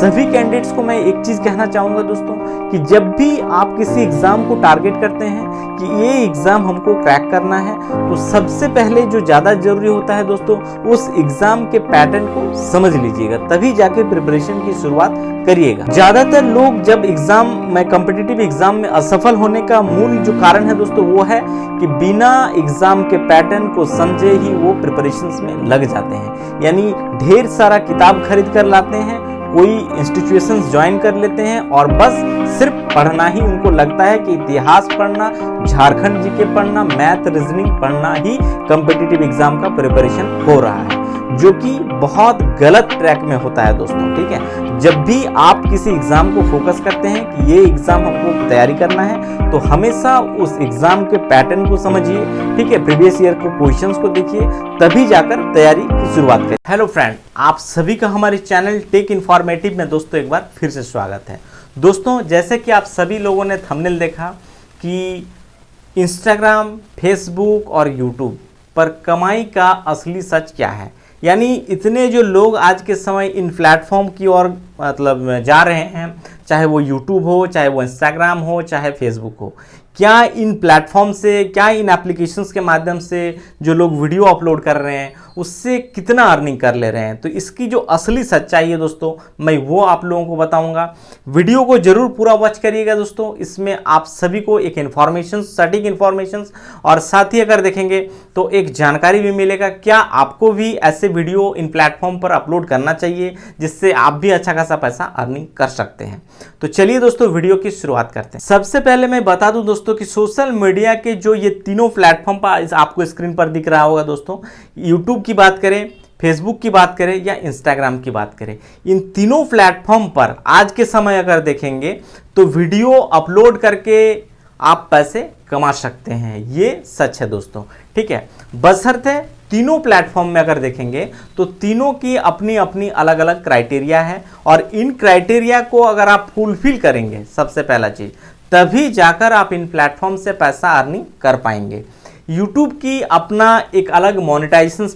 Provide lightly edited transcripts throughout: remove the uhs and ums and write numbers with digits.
सभी कैंडिडेट्स को मैं एक चीज कहना चाहूंगा दोस्तों कि जब भी आप किसी एग्जाम को टारगेट करते हैं कि ये एग्जाम हमको क्रैक करना है, तो सबसे पहले जो ज़्यादा जरूरी होता है दोस्तों, उस एग्जाम के पैटर्न को समझ लीजिएगा, तभी जाके प्रिपरेशन की शुरुआत करिएगा। ज़्यादातर लोग जब एग्जाम में कॉम्पिटिटिव एग्जाम में असफल होने का मूल जो कारण है दोस्तों, वो है कि बिना एग्जाम के पैटर्न को समझे ही वो प्रिपरेशंस में लग जाते हैं। यानी ढेर सारा किताब खरीद कर लाते हैं, कोई इंस्टीट्यूशंस ज्वाइन कर लेते हैं और बस सिर्फ पढ़ना ही उनको लगता है कि इतिहास पढ़ना, झारखंड जीके पढ़ना, मैथ रीजनिंग पढ़ना ही कॉम्पिटिटिव एग्जाम का प्रिपरेशन हो रहा है, जो कि बहुत गलत ट्रैक में होता है दोस्तों। ठीक है, जब भी आप किसी एग्जाम को फोकस करते हैं कि ये एग्जाम हमको तैयारी करना है, तो हमेशा उस एग्जाम के पैटर्न को समझिए। ठीक है, प्रीवियस ईयर को क्वेश्चंस को देखिए, तभी जाकर तैयारी की शुरुआत करें। हेलो फ्रेंड, आप सभी का हमारे चैनल टेक इन्फॉर्मेटिव में दोस्तों एक बार फिर से स्वागत है। दोस्तों, जैसे कि आप सभी लोगों ने थंबनेल देखा कि इंस्टाग्राम, फेसबुक और यूट्यूब पर कमाई का असली सच क्या है, यानी इतने जो लोग आज के समय इन प्लेटफॉर्म की ओर मतलब जा रहे हैं, चाहे वो यूट्यूब हो, चाहे वो इंस्टाग्राम हो, चाहे फेसबुक हो, क्या इन प्लेटफॉर्म से, क्या इन एप्लीकेशंस के माध्यम से जो लोग वीडियो अपलोड कर रहे हैं उससे कितना अर्निंग कर ले रहे हैं, तो इसकी जो असली सच्चाई है दोस्तों, मैं वो आप लोगों को बताऊंगा। वीडियो को जरूर पूरा वॉच करिएगा दोस्तों, इसमें आप सभी को एक इन्फॉर्मेशन, सटीक इन्फॉर्मेशन और साथ ही अगर देखेंगे तो एक जानकारी भी मिलेगा। क्या आपको भी ऐसे वीडियो इन प्लेटफॉर्म पर अपलोड करना चाहिए जिससे आप भी अच्छा खासा पैसा अर्निंग कर सकते हैं। तो चलिए दोस्तों वीडियो की शुरुआत करते हैं। सबसे पहले मैं बता दूं दोस्तों कि सोशल मीडिया के जो ये तीनों प्लेटफॉर्म पर आपको स्क्रीन पर दिख रहा होगा दोस्तों, यूट्यूब की बात करें, फेसबुक की बात करें या इंस्टाग्राम की बात करें, इन तीनों प्लेटफॉर्म पर आज के समय अगर देखेंगे तो वीडियो अपलोड करके आप पैसे कमा सकते हैं, ये सच है दोस्तों। ठीक है, बशर्ते तीनों प्लेटफॉर्म में अगर देखेंगे तो तीनों की अपनी अपनी अलग अलग क्राइटेरिया है और इन क्राइटेरिया को अगर आप फुलफिल करेंगे, सबसे पहला चीज, तभी जाकर आप इन प्लेटफॉर्म से पैसा अर्निंग कर पाएंगे। YouTube की अपना एक अलग मोनेटाइजेशन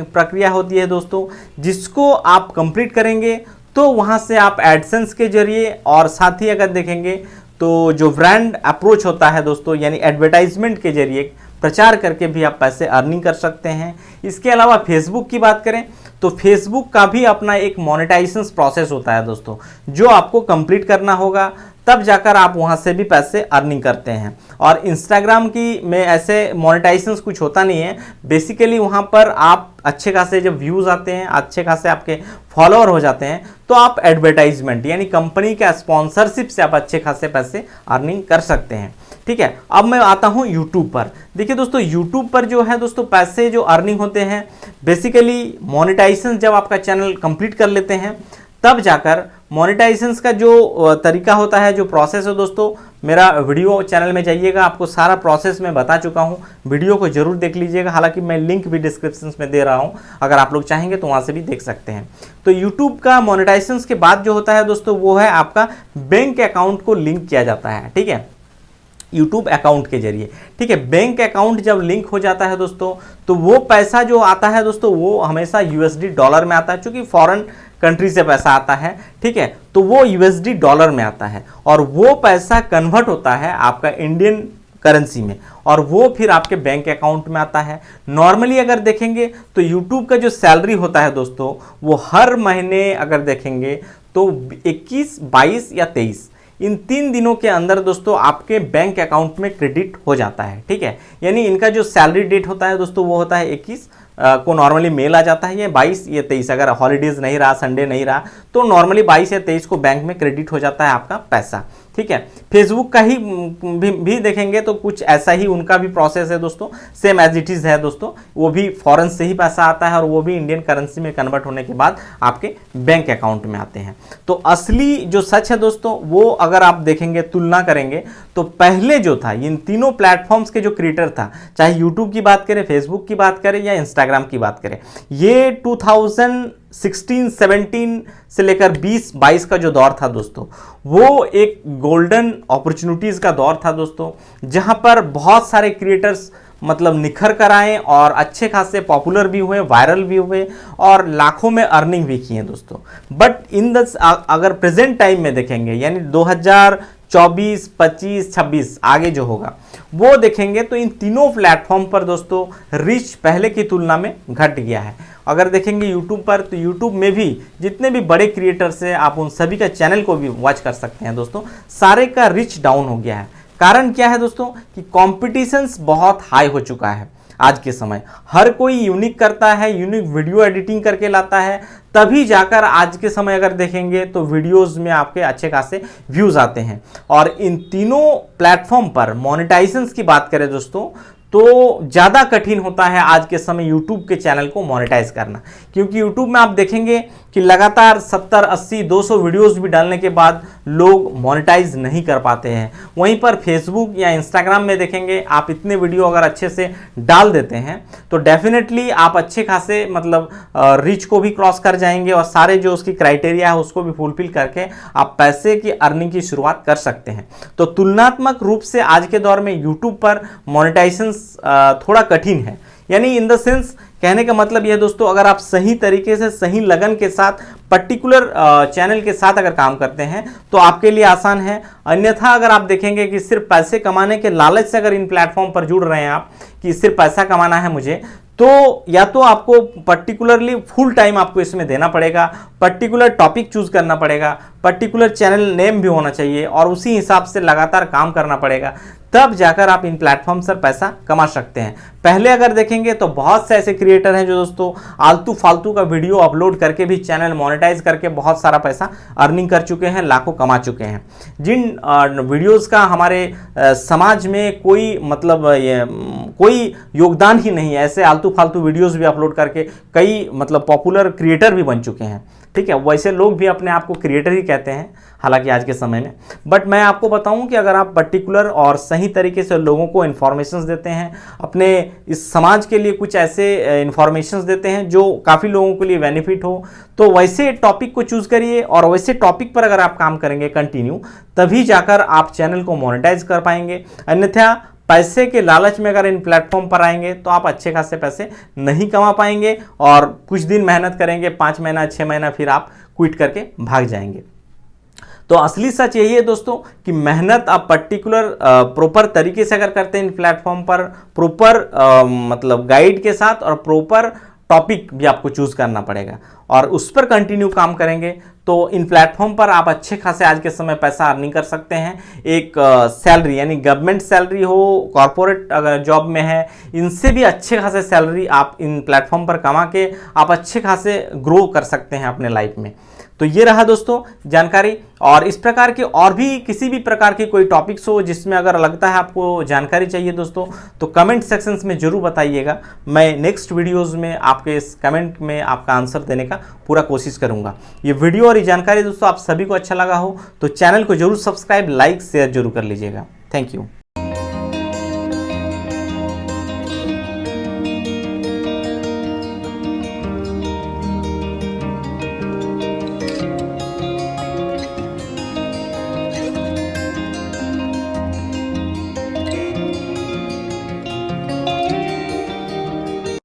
प्रक्रिया होती है दोस्तों, जिसको आप कंप्लीट करेंगे तो वहां से आप एडसेंस के जरिए और साथ ही अगर देखेंगे तो जो ब्रांड अप्रोच होता है दोस्तों, यानी एडवर्टाइजमेंट के जरिए प्रचार करके भी आप पैसे अर्निंग कर सकते हैं। इसके अलावा फेसबुक की बात करें तो फेसबुक का भी अपना एक मोनेटाइजेशन प्रोसेस होता है दोस्तों, जो आपको कंप्लीट करना होगा, तब जाकर आप वहां से भी पैसे अर्निंग करते हैं। और इंस्टाग्राम की में ऐसे मोनेटाइजेशन कुछ होता नहीं है, बेसिकली वहां पर आप अच्छे खासे जब व्यूज आते हैं, अच्छे खासे आपके फॉलोअर हो जाते हैं, तो आप एडवर्टाइजमेंट यानी कंपनी का स्पॉन्सरशिप से आप अच्छे खासे पैसे अर्निंग कर सकते हैं। ठीक है, अब मैं आता हूं यूट्यूब पर। देखिए दोस्तों, यूट्यूब पर जो है दोस्तों पैसे जो अर्निंग होते हैं, बेसिकली मोनेटाइजेशन जब आपका चैनल कंप्लीट कर लेते हैं, तब जाकर मोनेटाइजेशन का जो तरीका होता है, जो प्रोसेस है दोस्तों, मेरा वीडियो चैनल में जाइएगा, आपको सारा प्रोसेस मैं बता चुका हूं, वीडियो को जरूर देख लीजिएगा। हालांकि मैं लिंक भी डिस्क्रिप्शन में दे रहा हूं, अगर आप लोग चाहेंगे तो वहां से भी देख सकते हैं। तो यूट्यूब का मोनेटाइजेशन के बाद जो होता है दोस्तों, वो है आपका बैंक अकाउंट को लिंक किया जाता है। ठीक है, यूट्यूब अकाउंट के जरिए। ठीक है, बैंक अकाउंट जब लिंक हो जाता है दोस्तों, तो वो पैसा जो आता है दोस्तों, वो हमेशा USD डॉलर में आता है, क्योंकि फॉरेन कंट्री से पैसा आता है। ठीक है, तो वो USD डॉलर में आता है और वो पैसा कन्वर्ट होता है आपका इंडियन करेंसी में और वो फिर आपके बैंक अकाउंट में आता है। नॉर्मली अगर देखेंगे तो यूट्यूब का जो सैलरी होता है दोस्तों, वो हर महीने अगर देखेंगे तो 21, 22 या 23 इन 3 दिनों के अंदर दोस्तों आपके बैंक अकाउंट में क्रेडिट हो जाता है। ठीक है, यानी इनका जो सैलरी डेट होता है दोस्तों, वो होता है 21 को नॉर्मली मेल आ जाता है, ये 22 या 23, अगर हॉलीडेज नहीं रहा, संडे नहीं रहा, तो नॉर्मली 22 या 23 को बैंक में क्रेडिट हो जाता है आपका पैसा। ठीक है, फेसबुक का ही भी देखेंगे तो कुछ ऐसा ही उनका भी प्रोसेस है दोस्तों, सेम एज इट इज है दोस्तों, वो भी फॉरेन से ही पैसा आता है और वो भी इंडियन करेंसी में कन्वर्ट होने के बाद आपके बैंक अकाउंट में आते हैं। तो असली जो सच है दोस्तों, वो अगर आप देखेंगे, तुलना करेंगे, तो पहले जो था इन तीनों प्लेटफॉर्म्स के जो क्रिएटर था, चाहे यूट्यूब की बात करें, फेसबुक की बात करें या इंस्टाग्राम की बात करें, ये 2016-17 से लेकर 20-22 का जो दौर था दोस्तों, वो एक गोल्डन अपॉर्चुनिटीज का दौर था दोस्तों, जहां पर बहुत सारे क्रिएटर्स मतलब निखर कर आए और अच्छे खासे पॉपुलर भी हुए, वायरल भी हुए और लाखों में अर्निंग भी की है दोस्तों। बट इन द अगर प्रेजेंट टाइम में देखेंगे, यानी 2024, 25, 26 आगे जो होगा वो देखेंगे, तो इन तीनों प्लेटफॉर्म पर दोस्तों रीच पहले की तुलना में घट गया है। अगर देखेंगे यूट्यूब पर, तो यूट्यूब में भी जितने भी बड़े क्रिएटर्स हैं, आप उन सभी का चैनल को भी वॉच कर सकते हैं दोस्तों, सारे का रीच डाउन हो गया है। कारण क्या है दोस्तों कि कॉम्पिटिशन्स बहुत हाई हो चुका है आज के समय। हर कोई यूनिक करता है, यूनिक वीडियो एडिटिंग करके लाता है, तभी जाकर आज के समय अगर देखेंगे तो वीडियोस में आपके अच्छे खासे व्यूज आते हैं। और इन तीनों प्लेटफॉर्म पर मोनेटाइजेशंस की बात करें दोस्तों, तो ज़्यादा कठिन होता है आज के समय यूट्यूब के चैनल को मोनेटाइज करना, क्योंकि यूट्यूब में आप देखेंगे कि लगातार 70, 80, 200 वीडियोस भी डालने के बाद लोग मोनेटाइज नहीं कर पाते हैं। वहीं पर फेसबुक या इंस्टाग्राम में देखेंगे, आप इतने वीडियो अगर अच्छे से डाल देते हैं तो डेफिनेटली आप अच्छे खासे मतलब रीच को भी क्रॉस कर जाएंगे और सारे जो उसकी क्राइटेरिया है उसको भी फुलफिल करके आप पैसे की अर्निंग की शुरुआत कर सकते हैं। तो तुलनात्मक रूप से आज के दौर में यूट्यूब पर मोनेटाइजेशन थोड़ा कठिन है। यानी इन द सेंस कहने का मतलब यह दोस्तों, अगर आप सही तरीके से, सही लगन के साथ, पर्टिकुलर चैनल के साथ अगर काम करते हैं तो आपके लिए आसान है। अन्यथा अगर आप देखेंगे कि सिर्फ पैसे कमाने के लालच से अगर इन प्लेटफॉर्म पर जुड़ रहे हैं आप, कि सिर्फ पैसा कमाना है मुझे, तो या तो आपको पर्टिकुलरली फुल टाइम आपको इसमें देना पड़ेगा, पर्टिकुलर टॉपिक चूज करना पड़ेगा, पर्टिकुलर चैनल नेम भी होना चाहिए और उसी हिसाब से लगातार काम करना पड़ेगा, तब जाकर आप इन प्लेटफॉर्म से पैसा कमा सकते हैं। पहले अगर देखेंगे तो बहुत से ऐसे क्रिएटर हैं जो दोस्तों आलतू फालतू का वीडियो अपलोड करके भी चैनल मोनेटाइज करके बहुत सारा पैसा अर्निंग कर चुके हैं, लाखों कमा चुके हैं। जिन वीडियोस का हमारे समाज में कोई मतलब कोई योगदान ही नहीं है, ऐसे आलतू फालतू वीडियोस भी अपलोड करके कई मतलब पॉपुलर क्रिएटर भी बन चुके हैं। ठीक है, वैसे लोग भी अपने आप को क्रिएटर ही कहते हैं हालांकि आज के समय में। बट मैं आपको बताऊं कि अगर आप पर्टिकुलर और सही तरीके से लोगों को इन्फॉर्मेशंस देते हैं, अपने इस समाज के लिए कुछ ऐसे इन्फॉर्मेशंस देते हैं जो काफ़ी लोगों के लिए बेनिफिट हो, तो वैसे टॉपिक को चूज़ करिए और वैसे टॉपिक पर अगर आप काम करेंगे कंटिन्यू, तभी जाकर आप चैनल को मोनेटाइज कर पाएंगे। अन्यथा पैसे के लालच में अगर इन प्लेटफॉर्म पर आएंगे तो आप अच्छे खासे पैसे नहीं कमा पाएंगे और कुछ दिन मेहनत करेंगे, 5 महीना 6 महीना, फिर आप क्विट करके भाग जाएंगे। तो असली सच यही है दोस्तों कि मेहनत आप पर्टिकुलर प्रॉपर तरीके से अगर करते हैं इन प्लेटफॉर्म पर, प्रॉपर मतलब गाइड के साथ और प्रॉपर टॉपिक भी आपको चूज करना पड़ेगा और उस पर कंटिन्यू काम करेंगे तो इन प्लेटफॉर्म पर आप अच्छे खासे आज के समय पैसा अर्निंग कर सकते हैं। एक सैलरी यानी गवर्नमेंट सैलरी हो, कॉर्पोरेट अगर जॉब में है, इनसे भी अच्छे खासे सैलरी आप इन प्लेटफॉर्म पर कमा के आप अच्छे खासे ग्रो कर सकते हैं अपने लाइफ में। तो ये रहा दोस्तों जानकारी, और इस प्रकार के और भी किसी भी प्रकार की कोई टॉपिक्स हो जिसमें अगर लगता है आपको जानकारी चाहिए दोस्तों, तो कमेंट सेक्शंस में जरूर बताइएगा। मैं नेक्स्ट वीडियोस में आपके इस कमेंट में आपका आंसर देने का पूरा कोशिश करूंगा। ये वीडियो और ये जानकारी दोस्तों आप सभी को अच्छा लगा हो तो चैनल को जरूर सब्सक्राइब, लाइक, शेयर जरूर कर लीजिएगा। Thank you.